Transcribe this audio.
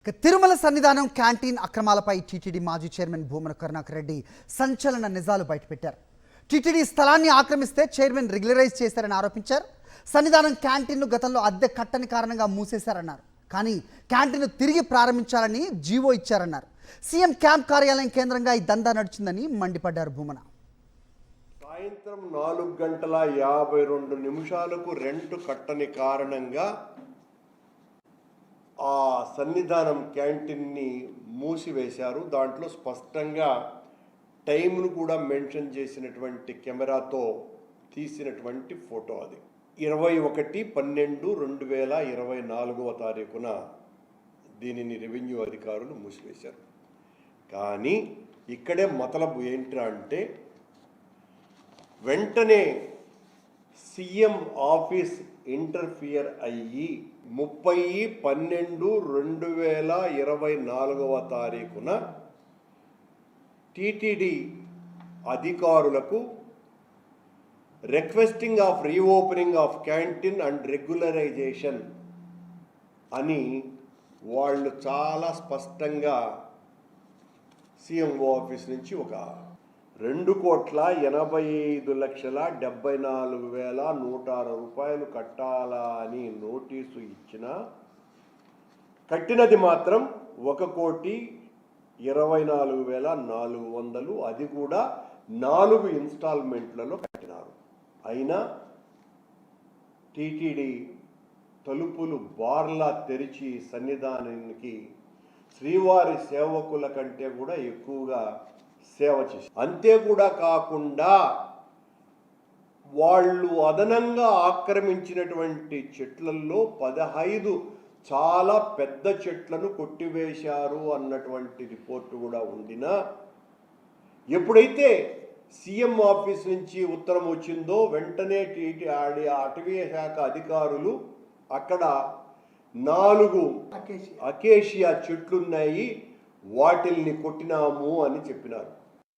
తిరుమల సన్నిధానం canteen అక్రమాలపై TTD మాజీ chairman Bhumana Karunakar Reddy సంచలన నిజాలు బయటపెట్టారు. టీటీడీ స్థలాన్ని ఆక్రమిస్తే చైర్మన్ రెగ్యులరైజ్ చేశారని ఆరోపించారు. సన్నిధానం క్యాంటీన్ను గతంలో అద్దె కట్టని కారణంగా మూసేశారన్నారు. కానీ క్యాంటీన్ను తిరిగి ప్రారంభించాలని జీవో ఇచ్చారన్నారు. సీఎం క్యాంప్ కార్యాలయం కేంద్రంగా ఈ దందా నడిచిందని మండిపడ్డారు భూమన. సాయంత్రం 4:52 రెంటు కట్టని కారణంగా ఆ సన్నిధానం క్యాంటీన్ని మూసివేశారు. దాంట్లో స్పష్టంగా టైంను కూడా మెన్షన్ చేసినటువంటి కెమెరాతో తీసినటువంటి ఫోటో అది. 21/12/2024 దీనిని రెవెన్యూ అధికారులు మూసివేశారు. కానీ ఇక్కడే మతలబు ఏంట్రా అంటే, వెంటనే సీఎం ఆఫీస్ ఇంటర్ఫియర్ అయ్యి 30/12/2024 టీటీడీ అధికారులకు requesting of reopening of canteen and regularization అని వాళ్ళు చాలా స్పష్టంగా సీఎంఓ ఆఫీస్ నుంచి ఒక 2,85,74,106 రూపాయలు కట్టాలా అని నోటీసు ఇచ్చినా కట్టినది మాత్రం 1,24,400, అది కూడా 4 ఇన్స్టాల్మెంట్లలో కట్టినారు. అయినా టీటీడీ తలుపులు బార్లా తెరిచి సన్నిధానానికి శ్రీవారి సేవకుల కంటే కూడా ఎక్కువగా సేవ చేసి, అంతే కూడా కాకుండా వాళ్ళు అదనంగా ఆక్రమించినటువంటి చెట్లలో 15 చాలా పెద్ద చెట్లను కొట్టివేశారు అన్నటువంటి రిపోర్టు కూడా ఉండినా, ఎప్పుడైతే సీఎం ఆఫీస్ నుంచి ఉత్తరం వచ్చిందో వెంటనే అటవీ శాఖ అధికారులు అక్కడ 4 అకేషియా చెట్లున్నాయి, వాటిల్ని కొట్టినాము అని చెప్పినారు.